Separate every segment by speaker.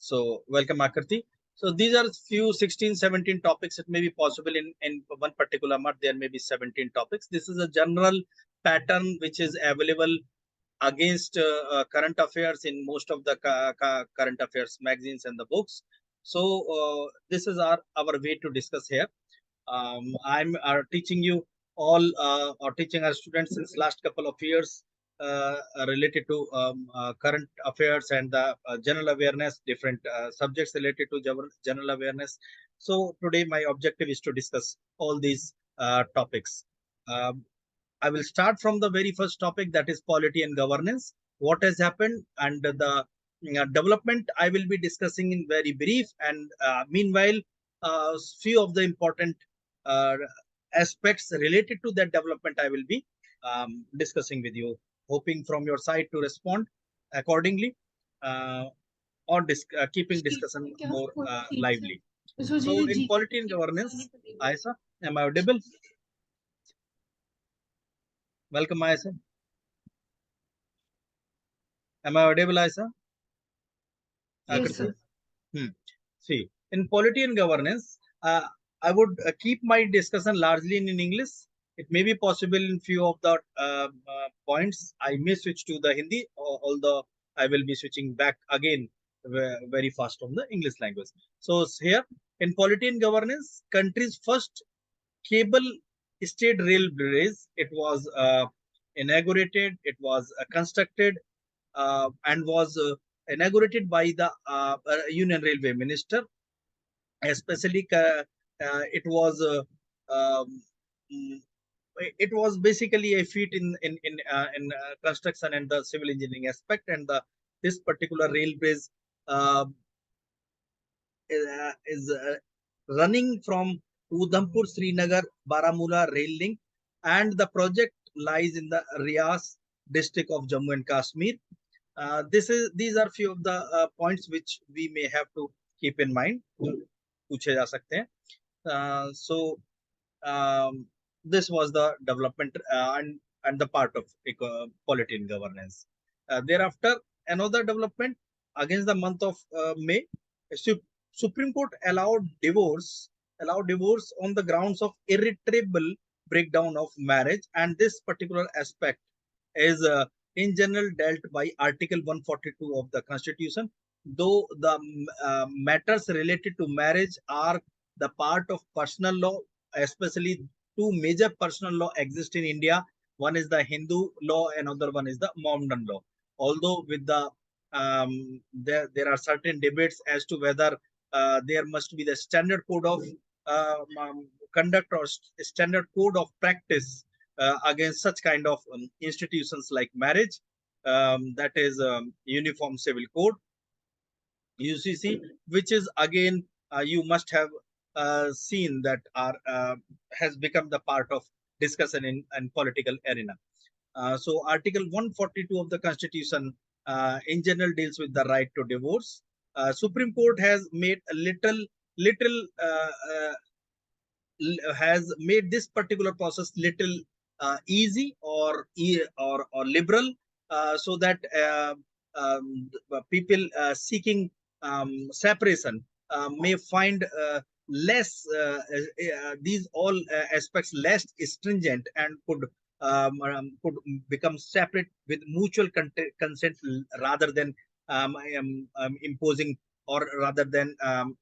Speaker 1: So welcome, Akarti. So these are few 16, 17 topics. It may be possible in one particular month, there may be 17 topics. This is a general pattern which is available against current affairs in most of the current affairs magazines and the books. So this is our way to discuss here. I'm teaching you all or teaching our students since last couple of years related to current affairs and the general awareness, different subjects related to general awareness. So today my objective is to discuss all these topics. Um, I will start from the very first topic, that is polity and governance. What has happened and the development I will be discussing in very brief, and meanwhile few of the important uh, aspects related to that development I will be discussing with you, hoping from your side to respond accordingly uh, or keeping discussion more lively. So in polity and governance, Aisa, am I audible? Welcome, Aisa. Am I audible, Aisa?
Speaker 2: Yes, sir.
Speaker 1: See, in polity and governance, I would keep my discussion largely in English. It may be possible in few of the points I may switch to the Hindi, although I will be switching back again very fast from the English language. So here, in polity and governance, country's first cable state rail bridge, it was inaugurated, it was constructed and was inaugurated by the Union Railway Minister. Especially, it was mm, it was basically a feat in construction and the civil engineering aspect, and the this particular rail bridge uh, is running from Udhampur, Srinagar, Baramulla rail link, and the project lies in the Rias district of Jammu and Kashmir. These are few of the points which we may have to keep in mind. पूछे जा सकते हैं. So this was the development and the part of polity and governance. Thereafter, another development against the month of May, Supreme Court allowed divorce on the grounds of irretrievable breakdown of marriage, and this particular aspect is in general dealt by Article 142 of the Constitution. Though the matters related to marriage are the part of personal law, especially two major personal law exist in India. One is the Hindu law, another one is the Mohammedan law. Although with the there are certain debates as to whether there must be the standard code of conduct or standard code of practice against such kind of institutions like marriage. That is Uniform Civil Code, UCC, which is again you must have seen that has become the part of discussion in political arena. So Article 142 of the Constitution in general deals with the right to divorce. Supreme Court has made a little has made this particular process little easy or liberal, so that people seeking separation may find less these all aspects less stringent, and could become separate with mutual consent, rather than imposing, or rather than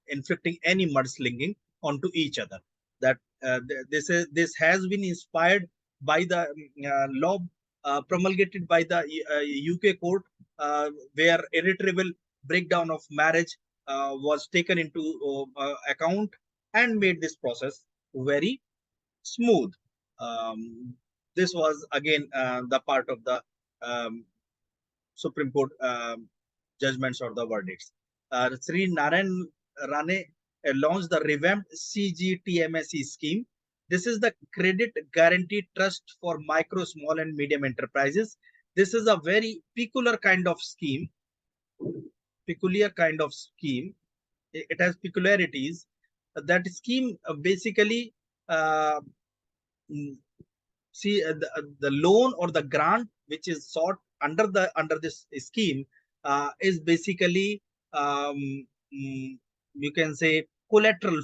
Speaker 1: inflicting any mudslinging onto each other. That this has been inspired by the law promulgated by the UK court, where irretrievable breakdown of marriage was taken into account and made this process very smooth. Um, this was again the part of the Supreme Court judgments or the verdicts. Sri Narayan Rane launched the revamped CGTMSE scheme. This is the Credit Guarantee Trust for Micro, Small and Medium Enterprises. This is a very peculiar kind of scheme. It has peculiarities. That scheme basically uh, see the loan or the grant which is sought under this scheme is basically you can say collateral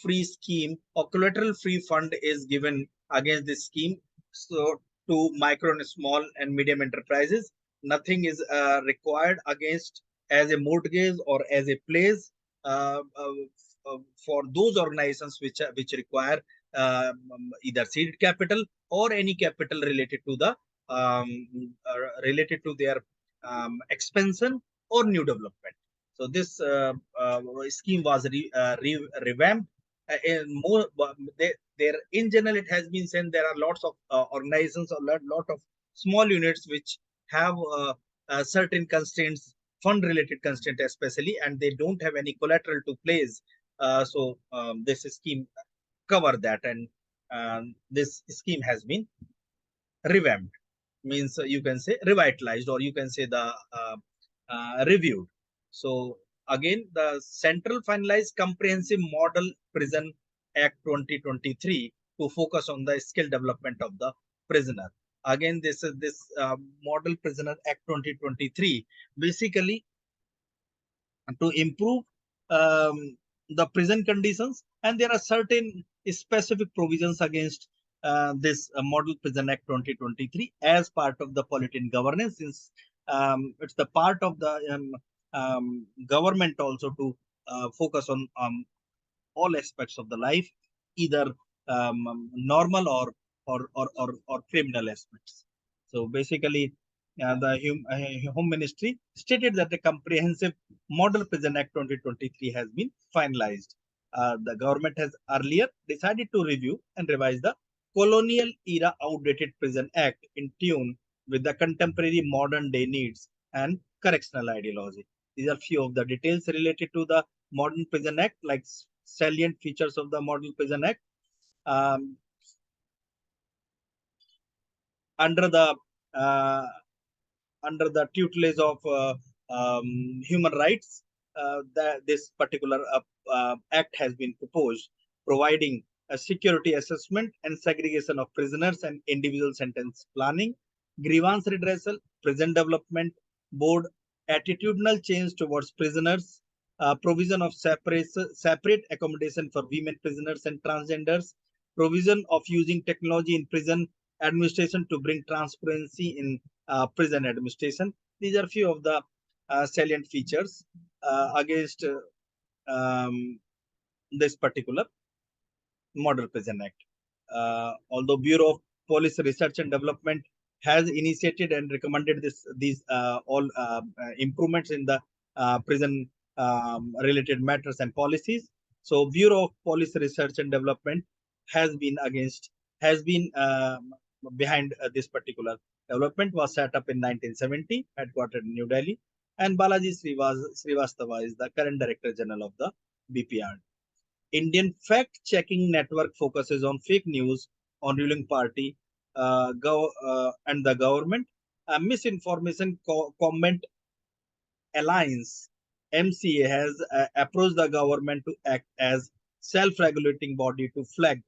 Speaker 1: free scheme or collateral free fund is given against this scheme. So to micro and small and medium enterprises, nothing is required against as a mortgage or as a place for those organizations which require either seed capital or any capital related to their expansion or new development. So this scheme was revamped. In more, there in general, it has been said there are lots of organizations or lot of small units which have certain constraints, fund-related constraints especially, and they don't have any collateral to place. This scheme cover that, and this scheme has been revamped, means you can say revitalized, or you can say the reviewed. So again, the central finalized comprehensive model prison act 2023 to focus on the skill development of the prisoner. Again, this model prisoner act 2023 basically to improve the prison conditions, and there are certain specific provisions against this model prison act 2023 as part of the polity and governance, since it's the part of the government also to focus on all aspects of the life, either normal or criminal aspects. So basically, the Home Ministry stated that the comprehensive Model Prison Act 2023 has been finalized. The government has earlier decided to review and revise the colonial era outdated Prison Act in tune with the contemporary modern day needs and correctional ideology. These are few of the details related to the Modern Prison Act, like salient features of the Model Prison Act. Um, under the uh, under the tutelage of human rights, this particular act has been proposed, providing a security assessment and segregation of prisoners and individual sentence planning, grievance redressal, prison development board, attitudinal change towards prisoners, provision of separate accommodation for women prisoners and transgenders, provision of using technology in prison administration to bring transparency in prison administration. These are few of the salient features against this particular Model Prison Act. Although Bureau of Police Research and Development has initiated and recommended these all improvements in the prison related matters and policies. So Bureau of Police Research and Development has been behind this particular development. Was set up in 1970, headquartered in New Delhi, and Balaji Srivastava is the current Director General of the BPR. Indian fact-checking network focuses on fake news on ruling party and the government. Misinformation Comment Alliance (MCA) has approached the government to act as self-regulating body to flag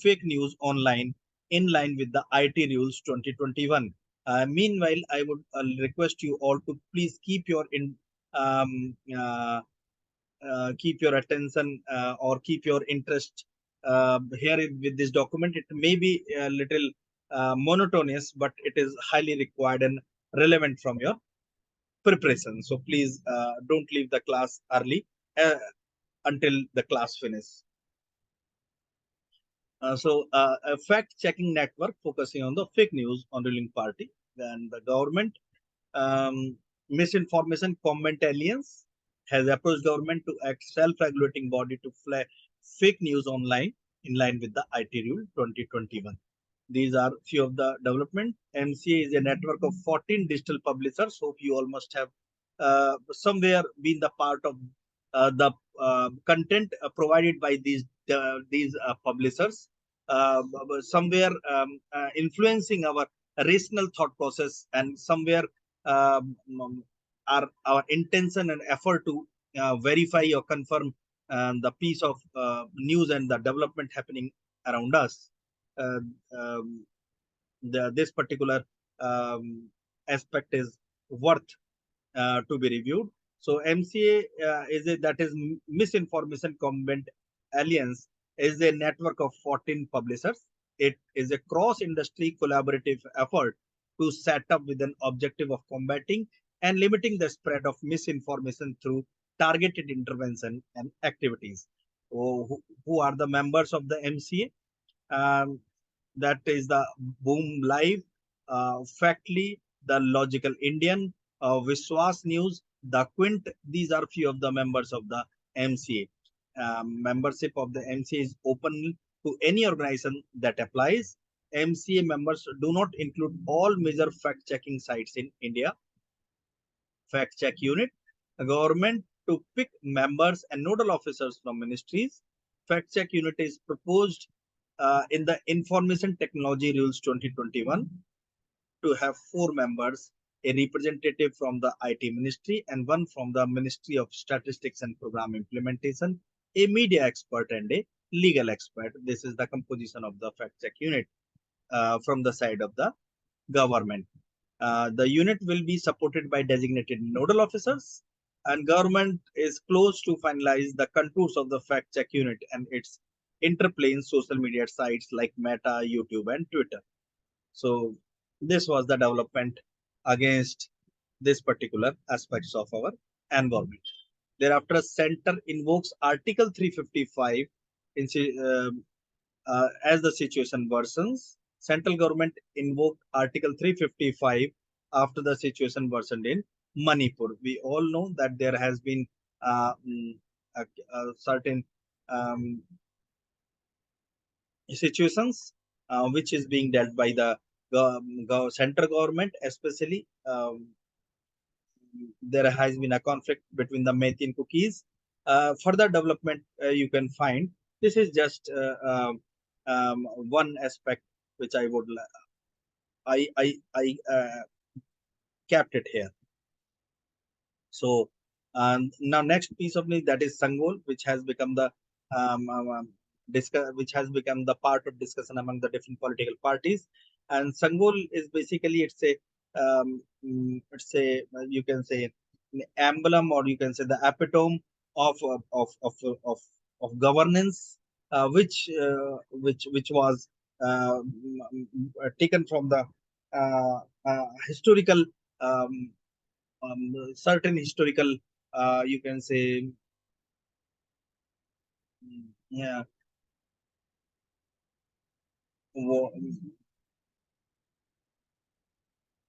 Speaker 1: fake news online in line with the IT rules 2021. Meanwhile, I would request you all to please um, uh, keep your attention or keep your interest here with this document. It may be a little monotonous, but it is highly required and relevant from your preparation. So please don't leave the class early until the class finishes. A fact-checking network focusing on the fake news on ruling party and the government. Misinformation Comment Alliance has approached government to act self-regulating body to flag fake news online in line with the IT rule 2021. These are few of the development. MCA is a network of 14 digital publishers. Hope you all must have somewhere been the part of the content provided by these publishers, somewhere influencing our rational thought process, and somewhere um, our intention and effort to verify or confirm the piece of news and the development happening around us. Uh, um, this particular aspect is worth to be reviewed. So MCA that is Misinformation Combat Alliance is a network of 14 publishers. It is a cross-industry collaborative effort to set up with an objective of combating and limiting the spread of misinformation through targeted intervention and activities. Who are the members of the MCA? That is the Boom Live, Factly, the Logical Indian, Viswas News, the Quint. These are few of the members of the MCA. Membership of the MCA is open to any organization that applies. MCA members do not include all major fact-checking sites in India. Fact check unit, the government to pick members and nodal officers from ministries. Fact check unit is proposed in the Information Technology Rules 2021 to have 4 members, a representative from the IT Ministry and one from the Ministry of Statistics and Program Implementation, a media expert and a legal expert. This is the composition of the fact check unit from the side of the government. The unit will be supported by designated nodal officers, and government is close to finalize the contours of the fact check unit and its interplay in social media sites like Meta, YouTube, and Twitter. So this was the development against this particular aspects of our environment. Thereafter, Center invokes Article 355 in, as the situation worsens. Central government invoked Article 355 after the situation worsened in Manipur. We all know that there has been a certain situations which is being dealt by the central government, especially there has been a conflict between the Meitei and Cookies. Further development you can find. This is just one aspect which I would I kept it here. So now next piece of news, that is Sangol, which has become the which has become the part of discussion among the different political parties. And Sangol is basically it's a you can say an emblem, or you can say the epitome of of of of, of governance, which was taken from the historical certain historical you can say yeah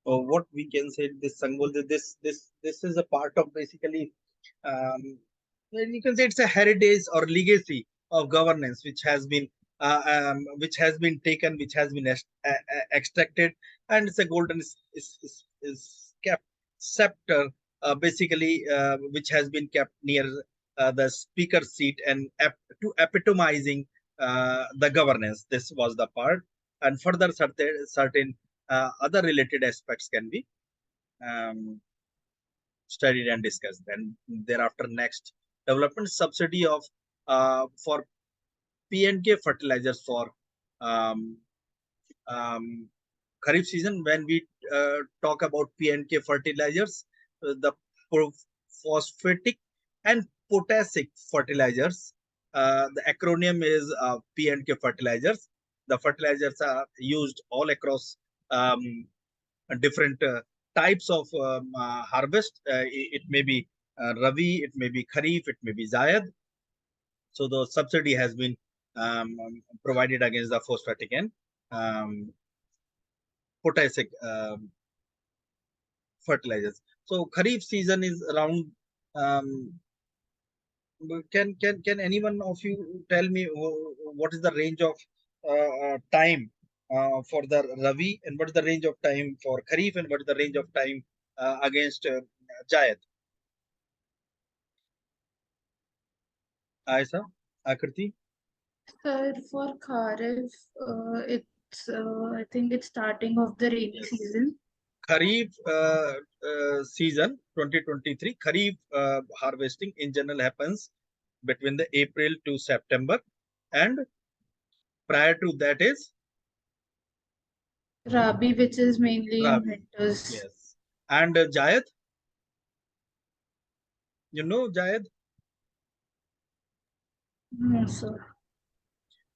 Speaker 1: what we can say this Sangol, this is a part of basically you can say it's a heritage or legacy of governance which has been taken, which has been extracted, and it's a golden is kept scepter basically which has been kept near the speaker seat and to epitomizing the governance. This was the part, and further certain other related aspects can be um, studied and discussed. And thereafter, next development subsidy of for PNK fertilizers for um, um, Kharif season. When we talk about PNK fertilizers, the phosphatic and potassic fertilizers, the acronym is PNK fertilizers. The fertilizers are used all across different types of harvest. It may be Ravi, it may be Kharif, it may be Zayad. So the subsidy has been provided against the phosphatic and potassic fertilizers. So Kharif season is around. Can anyone of you tell me what is the range of time for the Ravi, and what is the range of time for Kharif, and what is the range of time against Jayat? Aisa, Akriti?
Speaker 2: Sir, for Kharif, I think it's starting of the rainy
Speaker 1: Yes.
Speaker 2: season.
Speaker 1: Kharif season 2023, Kharif harvesting in general happens between the April to September, and prior to that is
Speaker 2: Rabi, which is mainly in
Speaker 1: Rabi.
Speaker 2: winters.
Speaker 1: Yes. And Jayad, you know Jayad?
Speaker 2: No, sir.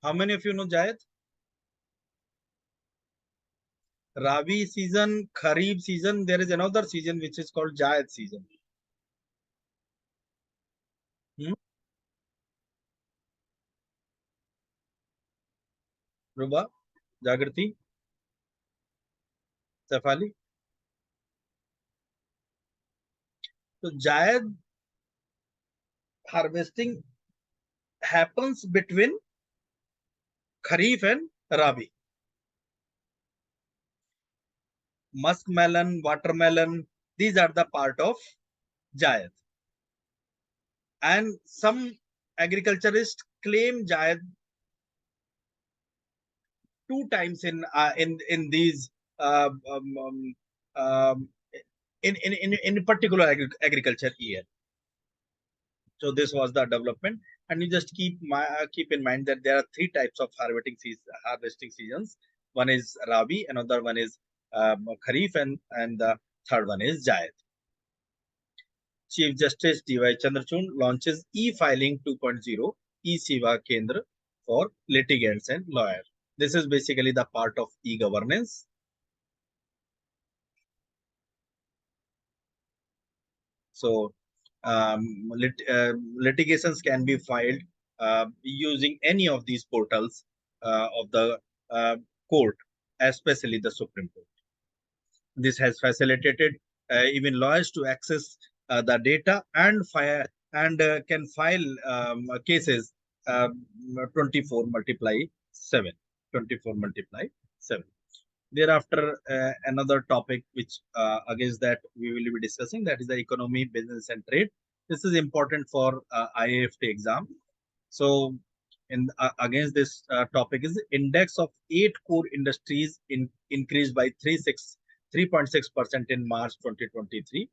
Speaker 1: How many of you know Jayad? Rabi season, Kharif season, there is another season which is called Jayad season. Hmm? Ruba, Jagrati, Safali. So Jayad harvesting happens between Kharif and Rabi. Muskmelon, watermelon, these are the part of Jayad. And some agriculturists claim Jayad two times in these uh, um, um, um, in particular agriculture year. So this was the development, and you just keep in mind that there are three types of harvesting seasons. One is Rabi, another one is Kharif, and the third one is Jayad. Chief Justice D.Y. Chandrachud launches e-filing 2.0 e-Seva Kendra for litigants and lawyers. This is basically the part of e-governance. So litigations can be filed using any of these portals of the uh, court, especially the Supreme Court. This has facilitated even lawyers to access the data and can file cases 24 multiply 7. 24 multiply 7. Thereafter, another topic which against that we will be discussing, that is the economy, business, and trade. This is important for IIFT exam. So, against this topic is index of 8 core industries increased by 3.6% in March 2023.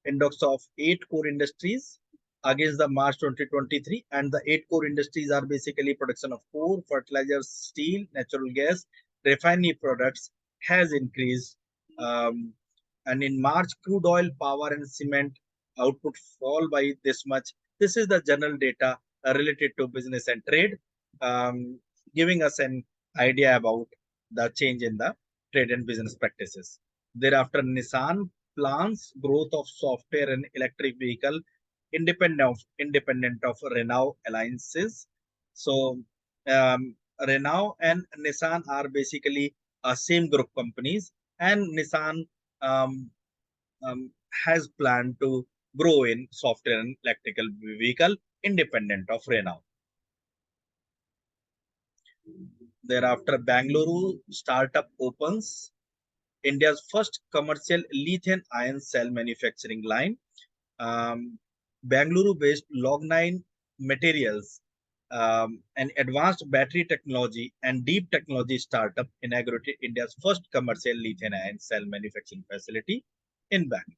Speaker 1: Index of 8 core industries against the March 2023, and the 8 core industries are basically production of coal, fertilizers, steel, natural gas, refinery products has increased. And in March, crude oil, power, and cement output fall by this much. This is the general data related to business and trade, giving us an idea about the change in the trade and business practices. Thereafter, Nissan plans growth of software and electric vehicle independent of Renault alliances. So Renault and Nissan are basically same group companies, and Nissan um, has planned to grow in software and electrical vehicle independent of Renault. Thereafter, Bangalore startup opens India's first commercial lithium-ion cell manufacturing line. Bangalore-based Log9 Materials, an advanced battery technology and deep technology startup, inaugurated India's first commercial lithium-ion cell manufacturing facility in Bangalore.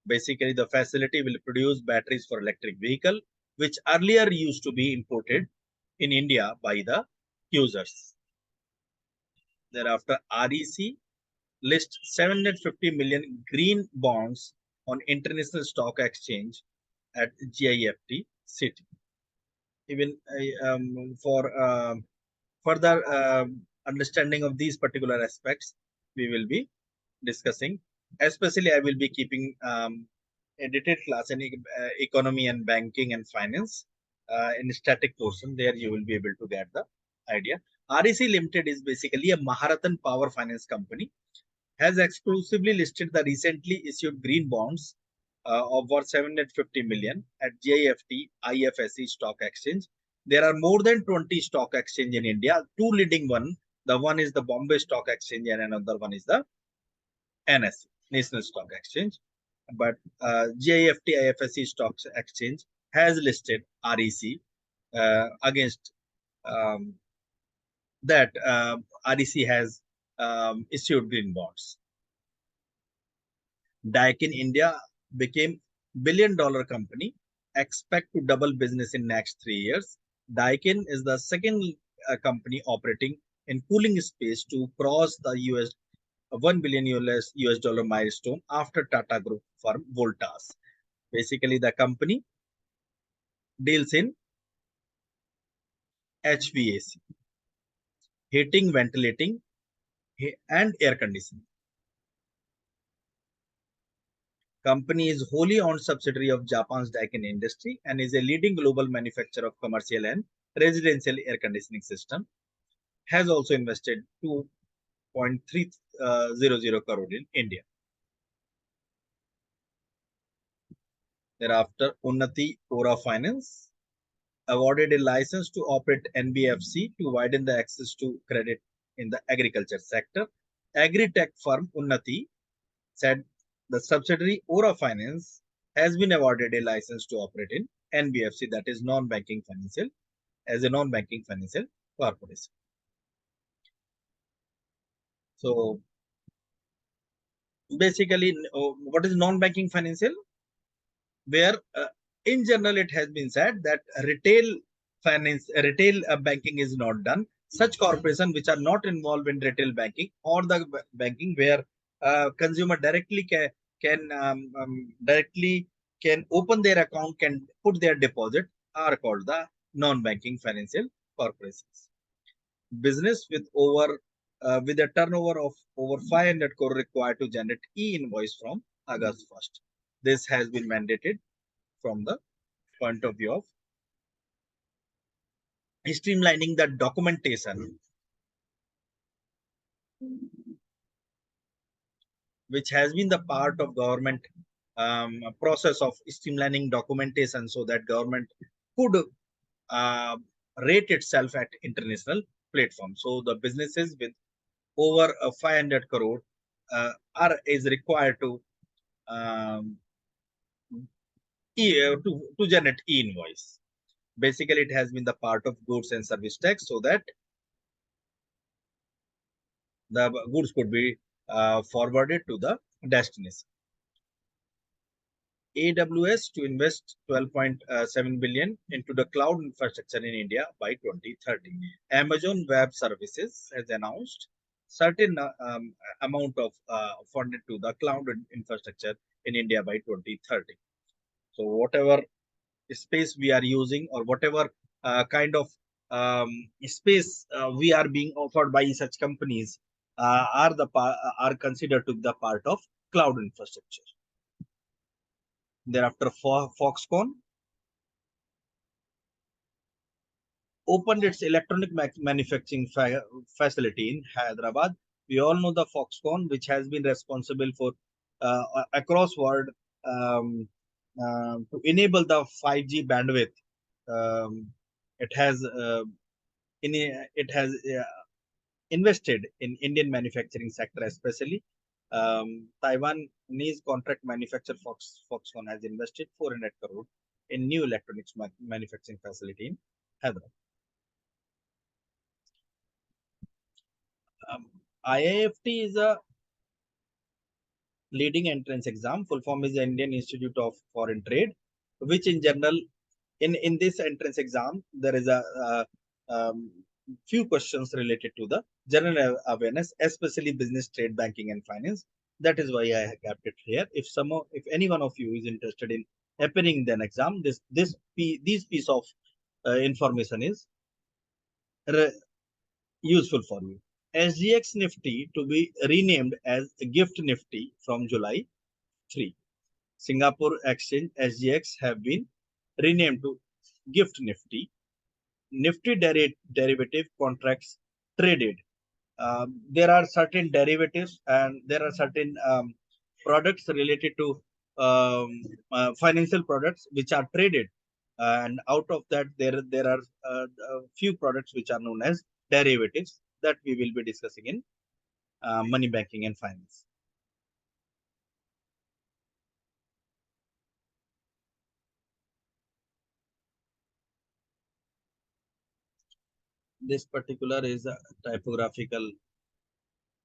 Speaker 1: Basically, the facility will produce batteries for electric vehicle, which earlier used to be imported in India by the users. Thereafter, REC lists 750 million green bonds on international stock exchange at GIFT City. Even for further understanding of these particular aspects, we will be discussing. Especially, I will be keeping a detailed class in economy and banking and finance in static portion. There you will be able to get the idea. REC Limited is basically a Maharatan Power Finance company, has exclusively listed the recently issued green bonds of worth 750 million at GIFT IFSC stock exchange. There are more than 20 stock exchange in India. Two leading one. The one is the Bombay Stock Exchange, and another one is the NSE, National Stock Exchange. But GIFT IFSC stock exchange has listed REC against that REC has issued green bonds. Daikin India became billion-dollar company, expect to double business in next 3 years. Daikin is the second company operating in cooling space to cross the $1 billion US dollar milestone after Tata Group firm Voltas. Basically, the company deals in HVAC, heating, ventilating, and air conditioning. Company is wholly owned subsidiary of Japan's Daikin Industry and is a leading global manufacturer of commercial and residential air conditioning system. Has also invested 2.300 crore in India. Thereafter, Unnati Ora Finance awarded a license to operate NBFC to widen the access to credit in the agriculture sector. Agri-tech firm Unnati said the subsidiary Ora Finance has been awarded a license to operate in NBFC, that is non-banking financial, as a non-banking financial corporation. So basically, what is non-banking financial? Where in general it has been said that retail banking is not done. Such corporations which are not involved in retail banking or the banking where consumer directly can open their account, can put their deposit, are called the non-banking financial corporations. Business with a turnover of over 500 crore required to generate e-invoice from August 1st. This has been mandated from the point of view of streamlining the documentation, which has been the part of government process of streamlining documentation so that government could uh, rate itself at international platform. So the businesses with over 500 crore is required to to generate e-invoice. Basically, it has been the part of goods and service tax so that the goods could be forwarded to the destination. AWS to invest 12.7 billion into the cloud infrastructure in India by 2030. Amazon Web Services has announced certain amount of funded to the cloud infrastructure in India by 2030. So whatever space we are using or whatever kind of space we are being offered by such companies are considered to be the part of cloud infrastructure. Thereafter, Foxconn opened its electronic manufacturing facility in Hyderabad. We all know the Foxconn, which has been responsible for across world to enable the 5G bandwidth. It has invested in Indian manufacturing sector, especially Taiwanese contract manufacturer Foxconn has invested 400 crore in new electronics manufacturing facility in Hyderabad. IIFT is a leading entrance exam. Full form is the Indian Institute of Foreign Trade, which in general, in this entrance exam, there is a few questions related to the general awareness, especially business, trade, banking, and finance. That is why I kept it here. If any one of you is interested in appearing in an exam, this piece of information is useful for you. SGX Nifty to be renamed as Gift Nifty from July 3. Singapore Exchange SGX have been renamed to Gift Nifty. Nifty derivative contracts traded. There are certain derivatives and there are certain products related to financial products which are traded, and out of that there are a few products which are known as derivatives that we will be discussing in money banking and finance. This particular is a typographical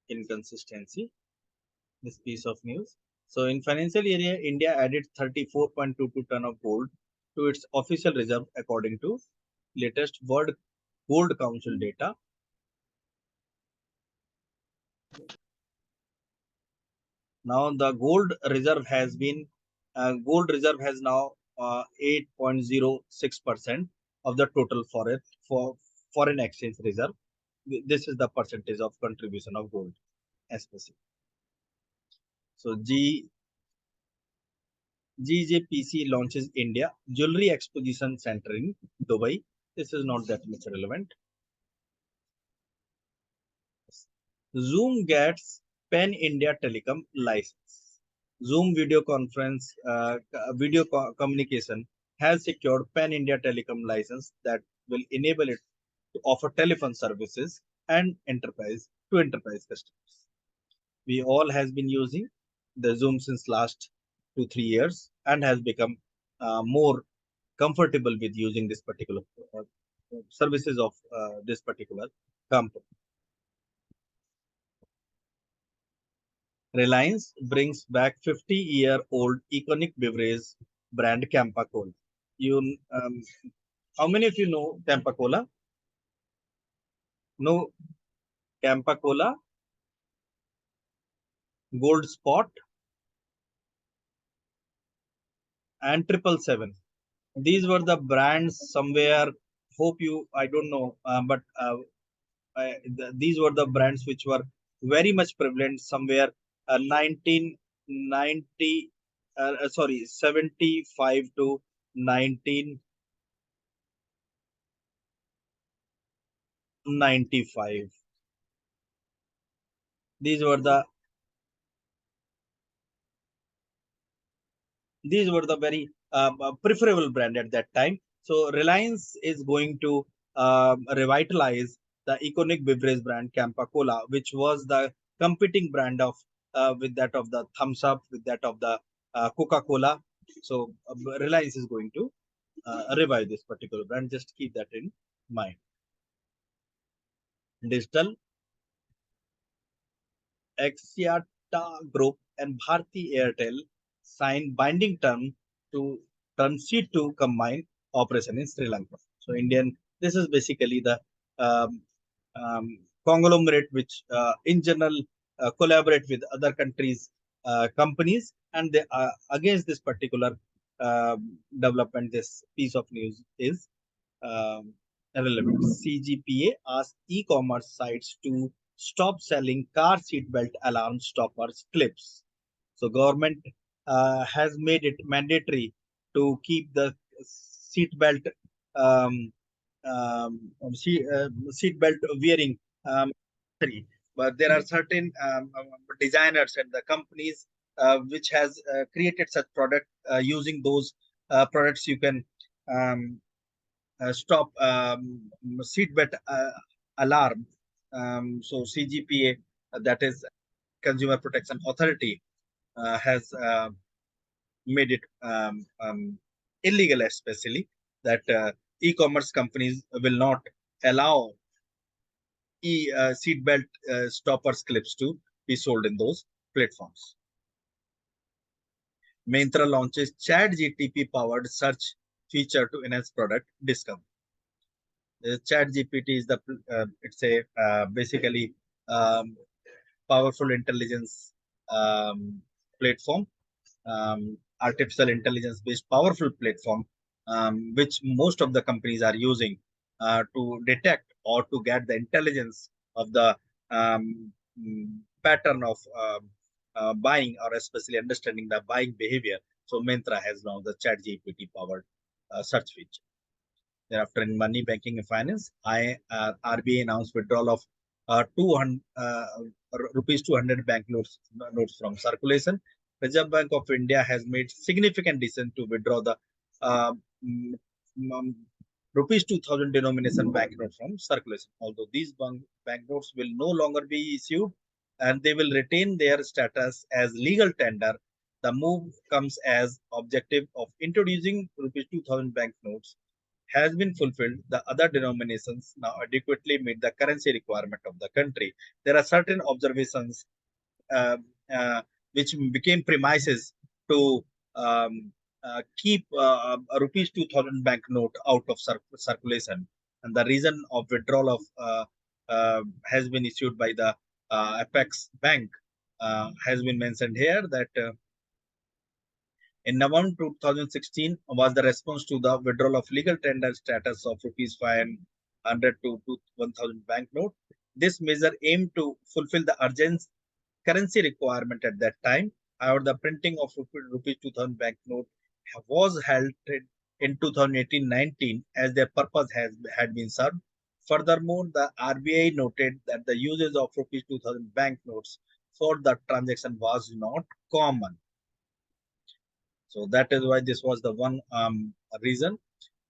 Speaker 1: inconsistency, this piece of news. So in financial area, India added 34.22 ton of gold to its official reserve according to latest World Gold Council data. Now the gold reserve has now 8.06% of the total for foreign exchange reserve. This is the percentage of contribution of gold, especially. So GJPC launches India Jewelry Exposition Center in Dubai. This is not that much relevant. Zoom gets Pan India Telecom license. Zoom communication has secured Pan India Telecom license that will enable it to offer telephone services and enterprise customers. We all has been using the Zoom since last 2-3 years and has become more comfortable with using this particular services of this particular company. Reliance brings back 50-year-old iconic beverage brand Campa Cola. How many of you know Campa Cola? No, Campa Cola, Gold Spot, and 777. These were the brands somewhere. Hope you, I don't know, but these were the brands which were very much prevalent somewhere 1990, 75 to 1995. These were the very preferable brand at that time. So Reliance is going to revitalize the iconic beverage brand Campa Cola, which was the competing brand of with that of the Thumbs Up, with that of the Coca-Cola. So Reliance is going to revive this particular brand. Just keep that in mind. Digital Axiata Group and Bharti Airtel signed binding term sheet to combine operation in Sri Lanka. So this is basically the um, conglomerate which in general collaborate with other countries companies, and they against this particular development. This piece of news is um, relevant. CGPA asked e-commerce sites to stop selling car seat belt alarm stoppers clips. So government has made it mandatory to keep the seat belt um, seat belt wearing free. But there are certain designers and the companies which has created such product. Using those products, you can stop seatbelt alarm. So CGPA, that is Consumer Protection Authority, has made it illegal, especially that e-commerce companies will not allow seatbelt stoppers clips to be sold in those platforms. Myntra launches Chat GTP powered search feature to enhance product discovery. Chat GPT is the it's a basically um, powerful intelligence platform, artificial intelligence based powerful platform, which most of the companies are using to detect or to get the intelligence of the pattern of buying, or especially understanding the buying behavior. So Myntra has now the Chat GPT powered search feature. Thereafter, in money, banking, and finance, RBI announced withdrawal of 200 rupees 200 notes from circulation. Reserve Bank of India has made significant decision to withdraw the uh, rupees 2000 denomination banknotes from circulation. Although these banknotes will no longer be issued and they will retain their status as legal tender, the move comes as objective of introducing rupees 2000 banknotes has been fulfilled. The other denominations now adequately meet the currency requirement of the country. There are certain observations uh, uh, which became premises to keep a rupees 2000 banknote out of circulation. And the reason of withdrawal of has been issued by the Apex Bank has been mentioned here that in November 2016 was the response to the withdrawal of legal tender status of rupees 500 to 1000 banknote. This measure aimed to fulfill the urgent currency requirement at that time. However, the printing of rupees 2000 banknote was halted in 2018-19 as their purpose had been served. Furthermore, the RBI noted that the usage of rupees 2000 banknotes for the transaction was not common. So that is why this was the one reason.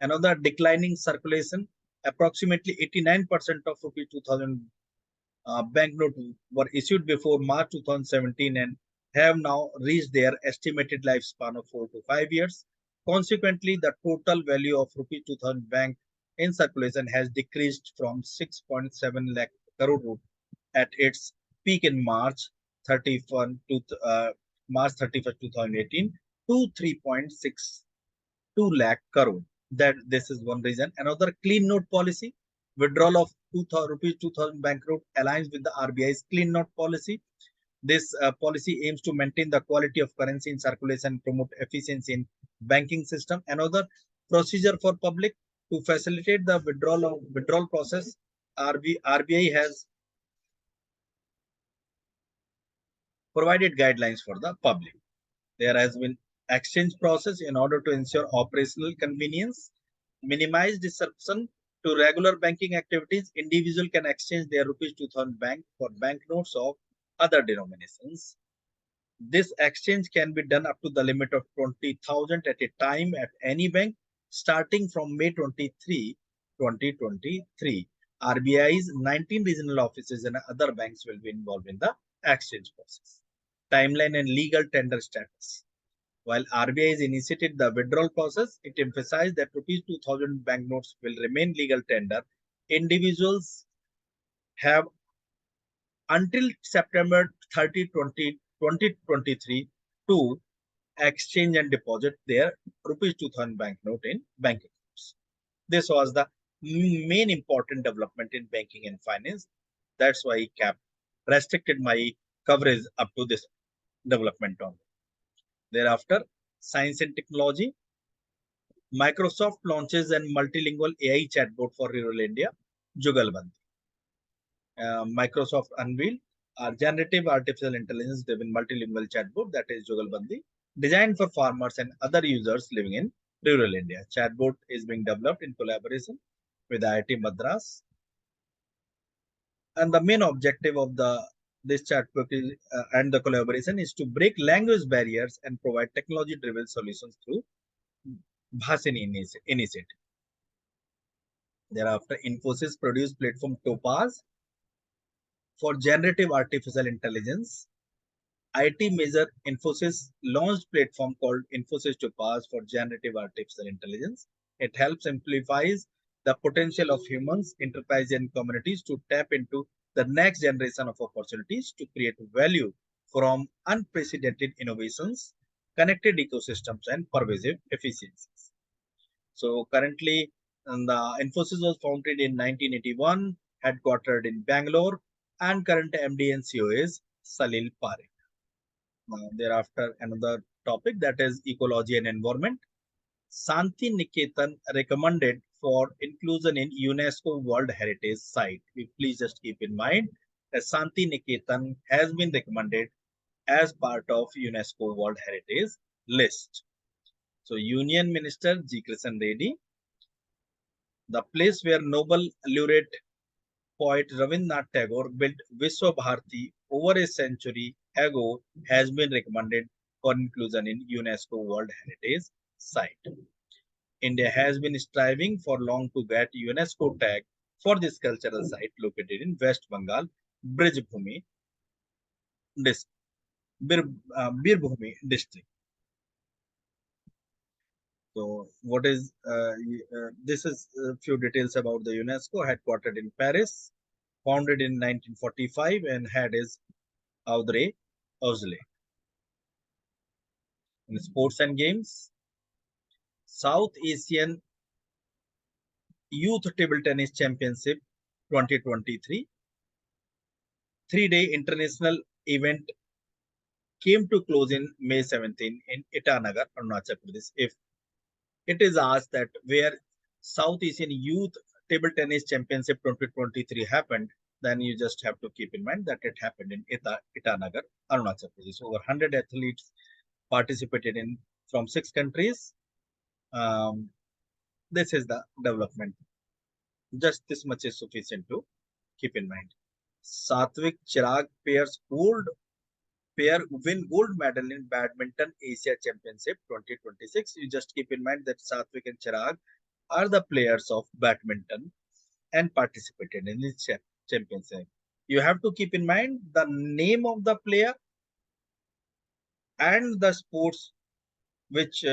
Speaker 1: Another declining circulation, approximately 89% of rupees 2000 banknotes were issued before March 2017 and have now reached their estimated lifespan of 4 to 5 years. Consequently, the total value of rupees 2000 bank in circulation has decreased from 6.7 lakh crore at its peak in March 31 to March 31st, 2018 to 3.62 lakh crore. That this is one reason. Another, clean note policy. Withdrawal of rupees 2000 banknote aligns with the RBI's clean note policy. This policy aims to maintain the quality of currency in circulation and promote efficiency in banking system. Another, procedure for public. To facilitate the withdrawal process, RBI has provided guidelines for the public. There has been exchange process in order to ensure operational convenience, minimize disruption to regular banking activities. Individual can exchange their rupees 2000 bank for banknotes of other denominations. This exchange can be done up to the limit of 20,000 at a time at any bank starting from May 23, 2023. RBI's 19 regional offices and other banks will be involved in the exchange process. Timeline and legal tender status. While RBI has initiated the withdrawal process, it emphasized that rupees 2000 banknotes will remain legal tender. Individuals have until September 30, 2023 to exchange and deposit their rupees 2000 banknote in bank accounts. This was the main important development in banking and finance. That's why I kept restricted my coverage up to this development only. Thereafter, science and technology. Microsoft launches a multilingual AI chatbot for rural India, Jugalbandi. Microsoft unveiled a generative artificial intelligence driven multilingual chatbot, that is Jugalbandi, designed for farmers and other users living in rural India. Chatbot is being developed in collaboration with IIT Madras. And the main objective of this chatbot is, and the collaboration is to break language barriers and provide technology driven solutions through Bhasini initiative. Thereafter, Infosys produced platform Topaz for generative artificial intelligence. IT major Infosys launched platform called Infosys Topaz for generative artificial intelligence. It helps amplifies the potential of humans, enterprise, and communities to tap into the next generation of opportunities to create value from unprecedented innovations, connected ecosystems, and pervasive efficiencies. So currently, the Infosys was founded in 1981, headquartered in Bangalore, and current MD and CEO is Salil Parekh. Thereafter, another topic, that is ecology and environment. Santi Niketan recommended for inclusion in UNESCO World Heritage Site. Please just keep in mind that Santi Niketan has been recommended as part of UNESCO World Heritage list. So Union Minister G. Krishan Reddy, the place where Nobel laureate poet Rabindranath Tagore built Vishwa Bharati over a century ago, has been recommended for inclusion in UNESCO World Heritage Site. India has been striving for long to get UNESCO tag for this cultural site located in West Bengal, Birbhumi district. So, what is this is a few details about the UNESCO, headquartered in Paris, founded in 1945, and head is Audrey Azoulay. In sports and games, South Asian Youth Table Tennis Championship 2023, 3-day international event came to close in May 17 in Itanagar, Arunachal Pradesh. If it is asked that where South Asian Youth Table Tennis Championship 2023 happened, then you just have to keep in mind that it happened in Itanagar, Arunachal Pradesh. Over 100 athletes participated in from 6 countries. This is the development. Just this much is sufficient to keep in mind. Satvik Chirag pair win gold medal in Badminton Asia Championship 2026. You just keep in mind that Satvik and Chirag are the players of badminton and participated in this championship. You have to keep in mind the name of the player and the sports which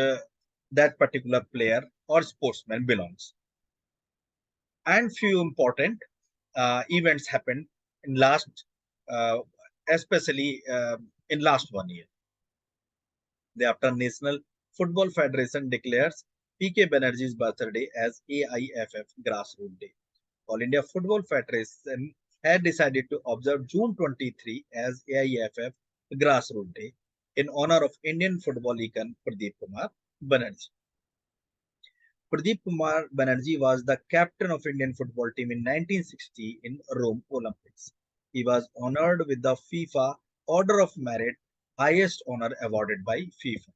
Speaker 1: that particular player or sportsman belongs. And few important events happened in last, uh, especially in last 1 year. Thereafter, National Football Federation declares PK Banerjee's birthday as AIFF Grassroots Day. All India Football Federation had decided to observe June 23 as AIFF Grassroots Day in honor of Indian football icon Pradeep Kumar Banerjee. Pradeep Kumar Banerjee was the captain of Indian football team in 1960 in Rome Olympics. He was honored with the FIFA Order of Merit, highest honor awarded by FIFA.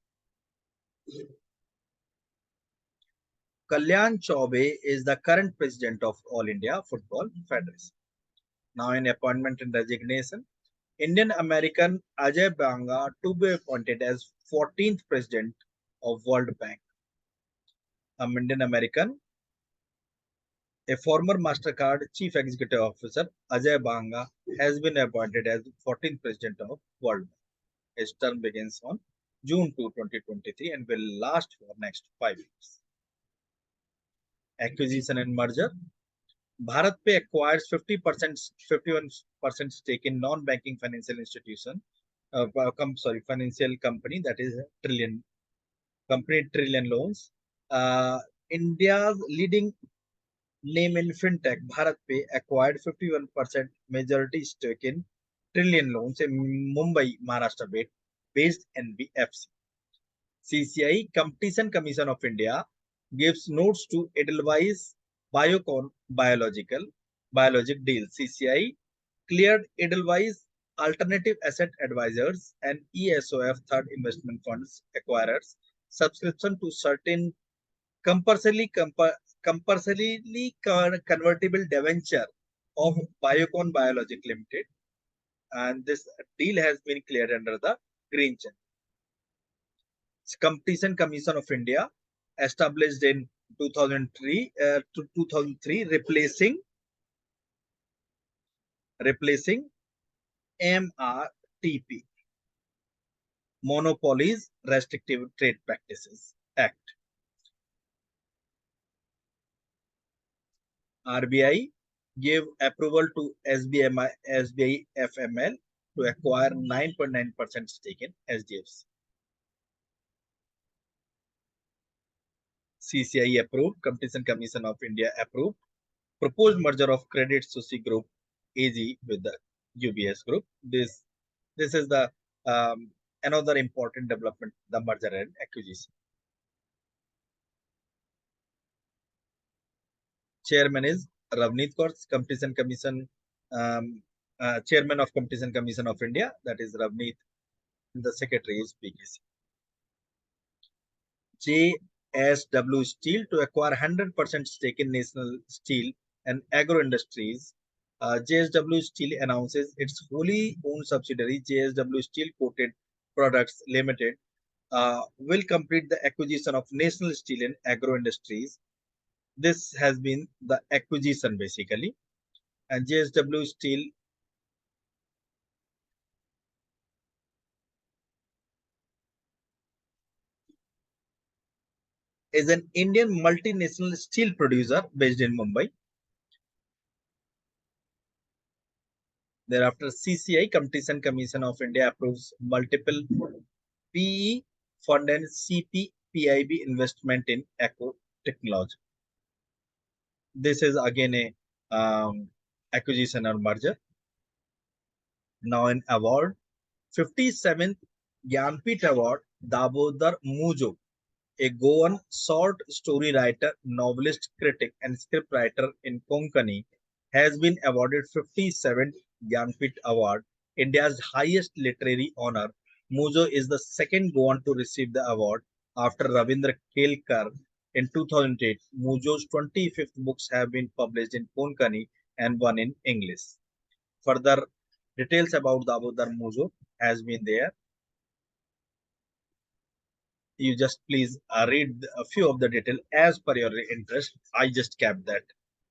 Speaker 1: Kalyan Chaube is the current president of All India Football Federation. Now in appointment and resignation, Indian American Ajay Banga to be appointed as 14th president of World Bank. Indian American, a former MasterCard chief executive officer, Ajay Banga, has been appointed as 14th president of World Bank. His term begins on June 2, 2023 and will last for next 5 years. Acquisition and merger. BharatPe acquires 51% stake in non-banking financial institution, financial company, that is Trillion Loans. India's leading name in fintech, BharatPe acquired 51% majority stake in Trillion Loans in Mumbai, Maharashtra based NBFC. CCI, Competition Commission of India, gives notes to Edelweiss Biocon biologic deal. CCI cleared Edelweiss Alternative Asset Advisors and ESOF third investment funds acquirers subscription to certain compulsorily convertible debenture of Biocon Biologic Limited, and this deal has been cleared under the green channel. Competition Commission of India, established in 2003 to 2003, replacing MRTP, Monopolies Restrictive Trade Practices Act. RBI gave approval to SBI FML to acquire 9.9% stake in SDFC. CCI approved, Competition Commission of India approved proposed merger of Credit Suisse Group AG with the UBS Group. This is the another important development, the merger and acquisition. Chairman is Ravneet Kaur, Competition Commission, Chairman of Competition Commission of India, that is Ravneet, and the Secretary is PKC. JSW Steel to acquire 100% stake in National Steel and Agro Industries. JSW Steel announces its wholly owned subsidiary JSW Steel Coated Products Limited will complete the acquisition of National Steel and Agro Industries. This has been the acquisition basically, and JSW Steel is an Indian multinational steel producer based in Mumbai. Thereafter, CCI, Competition Commission of India, approves multiple PE fund and CPPIB investment in Eco Technology. This is again a acquisition or merger. Now an award, 57th Jnanpith Award, Damodar Mujo, a Goan short story writer, novelist, critic, and scriptwriter in Konkani, has been awarded 57th Jnanpith Award, India's highest literary honor. Mujo is the second Goan to receive the award after Ravindra Kelkar in 2008. Mujo's 25th books have been published in Konkani and one in English. Further details about Damodar Mujo has been there. You just please read a few of the detail as per your interest. I just kept that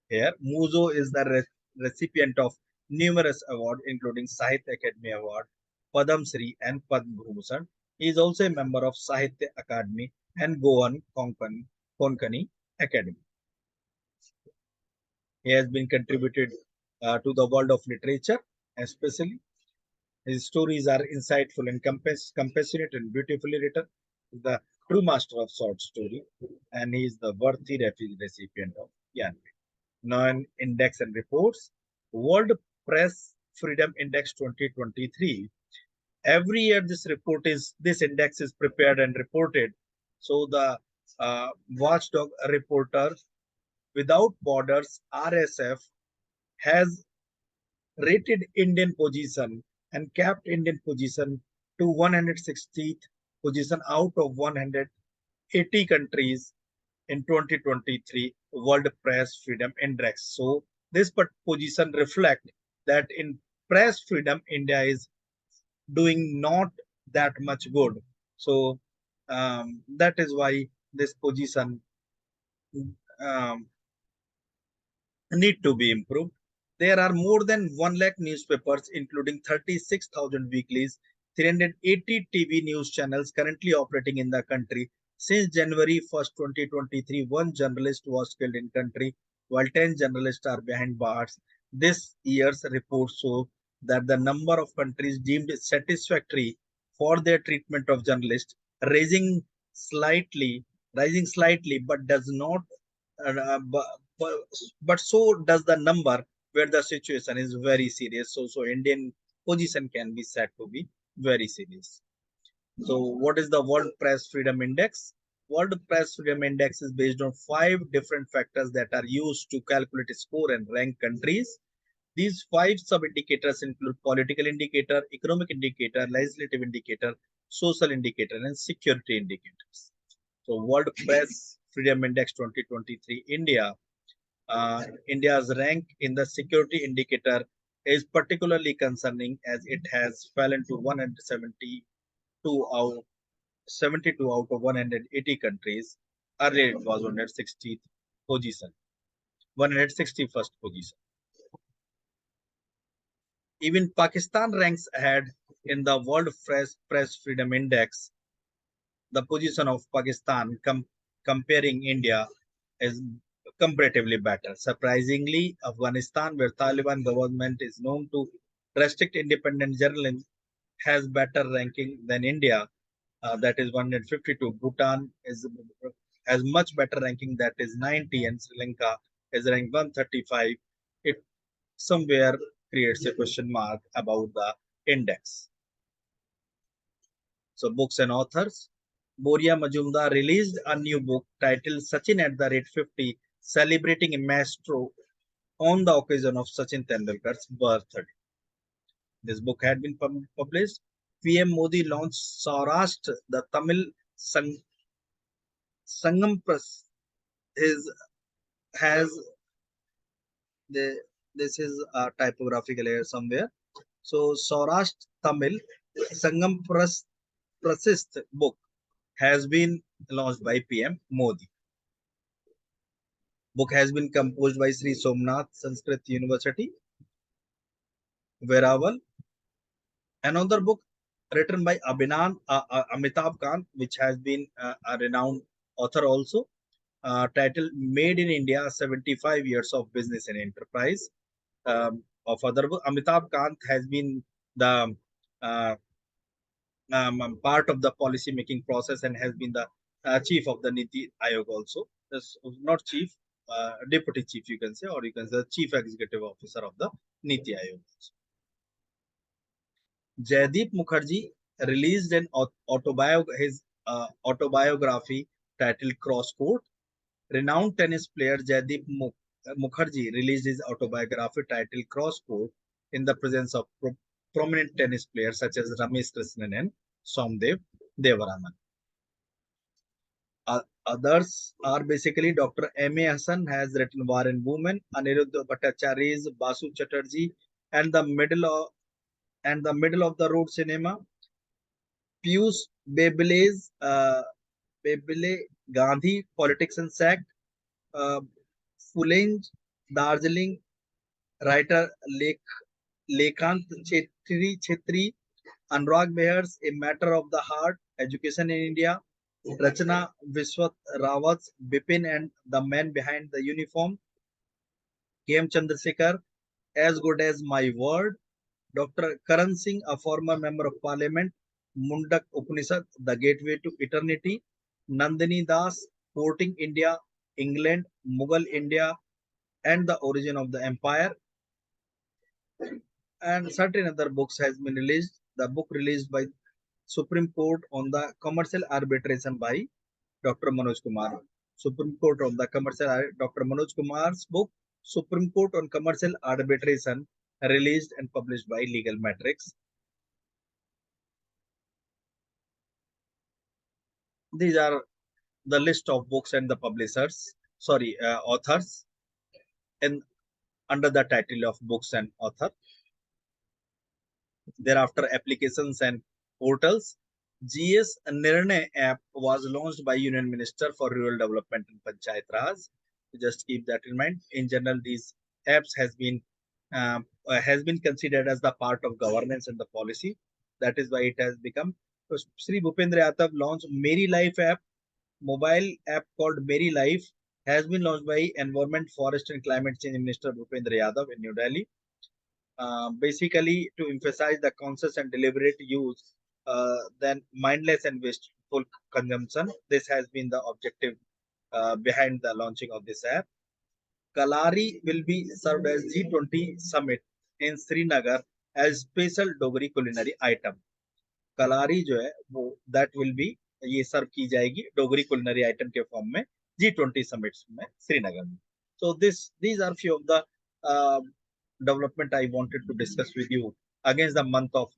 Speaker 1: here. Muzo is the recipient of numerous awards, including Sahitya Academy Award, Padam Shri, and Padma Bhushan. He is also a member of Sahitya Academy and Goan Konkani Academy. He has been contributed to the world of literature, especially. His stories are insightful and compassionate and beautifully written. He's the true master of short story, and he is the worthy recipient of Jnanpith. Now, in index and reports, World Press Freedom Index 2023. Every year, this index is prepared and reported. So the watchdog reporter without borders (RSF) has rated Indian position and capped Indian position to 160th position out of 180 countries in 2023 World Press Freedom Index. So this position reflect that in press freedom, India is doing not that much good. So that is why this position um, need to be improved. There are more than 1 lakh newspapers, including 36,000 weeklies, 380 TV news channels currently operating in the country. Since January 1st, 2023, one journalist was killed in country, while 10 journalists are behind bars. This year's report shows that the number of countries deemed satisfactory for their treatment of journalists rising slightly, but does not but, but so does the number where the situation is very serious. So Indian position can be said to be very serious. So what is the World Press Freedom Index? World Press Freedom Index is based on 5 different factors that are used to calculate score and rank countries. These 5 sub-indicators include political indicator, economic indicator, legislative indicator, social indicator, and security indicators. So World Press Freedom Index 2023, India's rank in the security indicator is particularly concerning as it has fallen to 72 out of 180 countries. Earlier it was 160th position, 161st position. Even Pakistan ranks ahead in the World Press Freedom Index. The position of Pakistan comparing India is comparatively better. Surprisingly, Afghanistan, where Taliban government is known to restrict independent journalism, has better ranking than India, that is 152. Bhutan has much better ranking, that is 90, and Sri Lanka is ranked 135. It somewhere creates a question mark about the index. So books and authors. Boria Majumdar released a new book titled Sachin at the rate 50, celebrating a maestro on the occasion of Sachin Tendulkar's birthday. This book had been published. PM Modi launched Saurashtra, the Tamil Sangam Press. His has the this is a typographical error somewhere. So Saurashtra Tamil Sangam Prasist book has been launched by PM Modi. Book has been composed by Sri Somnath Sanskrit University, Veeraval. Another book written by Amitabh Kant, which has been a renowned author also, titled Made in India 75 Years of Business and Enterprise. Of other book, Amitabh Kant has been the uh, part of the policy making process and has been the chief of the Niti Ayog also. Not chief, deputy chief, you can say, or you can say chief executive officer of the Niti Ayog. Jaideep Mukherjee released an his autobiography titled Cross Court. Renowned tennis player Jaideep Mukherjee released his autobiography titled Cross Court in the presence of prominent tennis players such as Ramesh Krishnan and Somdev Devaraman. Others are basically Dr. M.A. Hassan has written War and Women, Aniruddha Bhattacharya's Basu Chatterjee, and the middle of the road cinema. Piyush Bebele Gandhi, Politics and Sact, uh, Fulenj Darjeeling, writer Lekant Chetri, Anurag Meher's A Matter of the Heart, Education in India, Rachana Vishwat Rawat's Bipin and the Man Behind the Uniform, K.M. Chandrasekhar, As Good as My Word, Dr. Karan Singh, a former member of parliament, Mundak Upanishad, The Gateway to Eternity, Nandini Das, Porting India, England, Mughal India, and the Origin of the Empire, and certain other books has been released. The book released by Supreme Court on the commercial arbitration by Dr. Manoj Kumar. Supreme Court on the commercial Dr. Manoj Kumar's book Supreme Court on Commercial Arbitration, released and published by Legal Matrix. These are the list of books and the publishers, authors, and under the title of books and author. Thereafter, applications and portals. GS Nirnay app was launched by Union Minister for Rural Development and Panchayat Raj. Just keep that in mind. In general, these apps has been considered as the part of governance and the policy. That is why it has become. So Sri Bhupendra Yadav launched Meri Life app, mobile app called Meri Life, has been launched by Environment, Forest and Climate Change Minister Bhupendra Yadav in New Delhi. Basically to emphasize the conscious and deliberate use than mindless and wasteful consumption. This has been the objective behind the launching of this app. Kalari will be served as G20 summit in Srinagar as special Dogri culinary item. कलारी जो है वो that will be ये सर्व की जाएगी Dogri culinary item के form में G20 summits में श्रीनगर में. So these are few of the development I wanted to discuss with you against the month of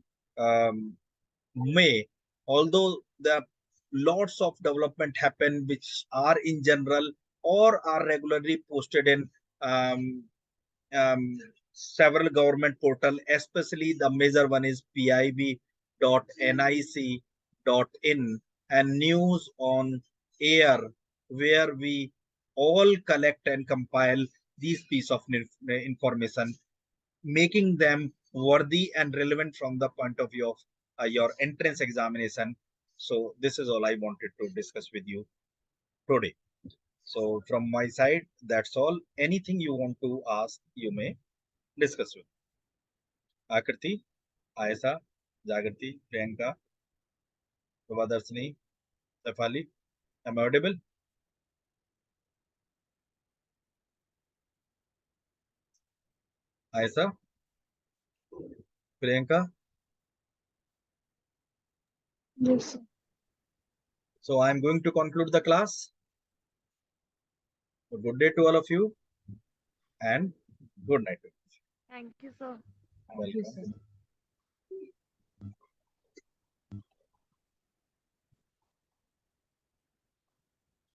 Speaker 1: May. Although the lots of development happen which are in general or are regularly posted in several government portal, especially the major one is pib.nic.in and news on air, where we all collect and compile these piece of information, making them worthy and relevant from the point of view of your entrance examination. So this is all I wanted to discuss with you today. So from my side, that's all. Anything you want to ask, you may discuss with Akriti, Ayesha, Jagrati, Priyanka, Prabhadarshini, Safali. Am I audible? Ayesha, Priyanka.
Speaker 2: Yes.
Speaker 1: So I am going to conclude the class. So good day to all of you and good night.
Speaker 3: Thank you, sir.
Speaker 1: Welcome.